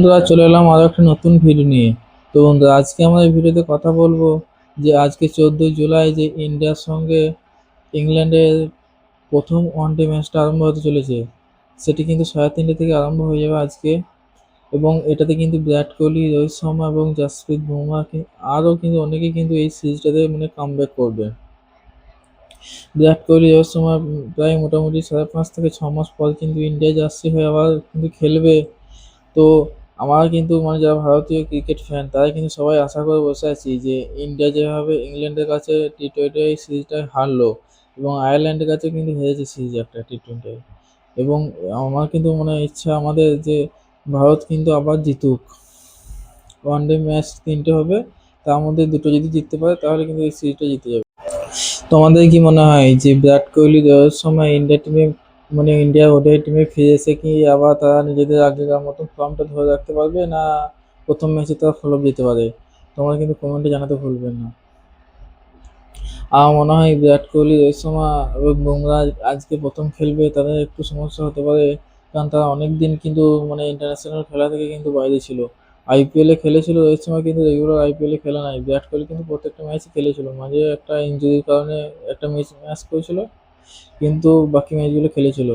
বন্ধুরা, চলে এলাম আরো একটা নতুন ভিডিও নিয়ে। তো বন্ধুরা, আজকে আমরা এই ভিডিওতে কথা বলবো যে আজকে 14ই জুলাই যে ইন্ডিয়ার সঙ্গে ইংল্যান্ডের প্রথম ওয়ানডে ম্যাচটা আরম্ভ হতে চলেছে। সেটি কিন্তু 3:30 থেকে আরম্ভ হয়ে যাবে আজকে। এবং এটাতে কিন্তু বিরাট কোহলি, রোহিত শর্মা এবং জাসপ্রীত বুমরাহ আরও কিন্তু অনেকেই কিন্তু এই সিরিজটাতে মানে কামব্যাক করবে। বিরাট কোহলি, রোহিত শর্মা প্রায় মোটামুটি 5.5 থেকে 6 মাস পর কিন্তু ইন্ডিয়া জার্সি হয়ে আবার কিন্তু খেলবে। তো আমার কিন্তু মানে যারা ভারতীয় ক্রিকেট ফ্যান তারা কিন্তু সবাই আশা করে বসে আছি যে ইন্ডিয়া যেভাবে ইংল্যান্ডের কাছে টি-20 সিরিজটা হারলো এবং আয়ারল্যান্ডের কাছে কিন্তু হেরেছে সিরিজ একটা টি-20, এবং আমার কিন্তু মনে ইচ্ছা আমাদের যে ভারত কিন্তু আবার জিতুক। ওয়ানডে ম্যাচ 3টে হবে, তার মধ্যে 2টো যদি জিততে পারে তাহলে কিন্তু এই সিরিজটা জিতে যাবে। তোমাদের কি মনে হয় যে বিরাট কোহলি দেওয়ার সময় ইন্ডিয়া টিমে মানে ইন্ডিয়া ওডিআই টিমে ফিরে এসে কি আবার তারা নিজেদের আগেকার মতো ফর্মটা ধরে রাখতে পারবে, না প্রথম ম্যাচে তারা ফ্লপ দিতে পারে? তোমরা কিন্তু কমেন্টে জানাতে ভুলবেন না। আমার মনে হয় বিরাট কোহলি, রোহিত শর্মা এবং বুমরাহ আজকে প্রথম খেলবে, তাদের একটু সমস্যা হতে পারে। কারণ তারা অনেক দিন কিন্তু মানে ইন্টারন্যাশনাল খেলা থেকে কিন্তু বাইরে ছিল। আইপিএলে খেলেছিল রোহিত শর্মা, কিন্তু রেগুলার আইপিএলে খেলা নাই। বিরাট কোহলি কিন্তু প্রত্যেকটা ম্যাচই খেলেছিল, মাঝে একটা ইঞ্জুরির কারণে একটা ম্যাচ করেছিল, কিন্তু বাকি ম্যাচগুলো খেলেছিল।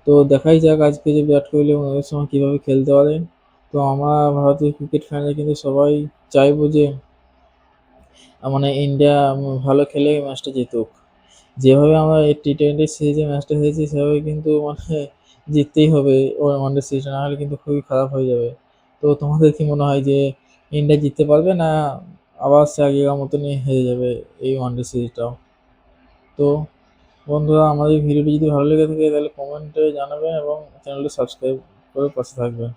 তো দেখাই যাক আজকে যে বিরাট কোহলি এবং রোহিত শর্মা কীভাবে খেলতে পারে। তো আমরা ভারতীয় ক্রিকেট ফ্যানরা কিন্তু সবাই চাইবো যে মানে ইন্ডিয়া ভালো খেলে এই ম্যাচটা জিতুক। যেভাবে আমরা এই টি-20 সিরিজে ম্যাচটা হেরেছি সেভাবে কিন্তু মানে জিততেই হবে ওয়ানডে সিরিজটা, না হলে কিন্তু খুবই খারাপ হয়ে যাবে। তো তোমাদের কি মনে হয় যে ইন্ডিয়া জিততে পারবে, না আবার সে আগেকার মতনই হেরে যাবে এই ওয়ানডে সিরিজটাও? তো বন্ধুরা, আমাদের ভিডিওটি যদি ভালো লেগে থাকে তাহলে কমেন্টে জানাবেন এবং চ্যানেলটি সাবস্ক্রাইব করে পাশে থাকবেন।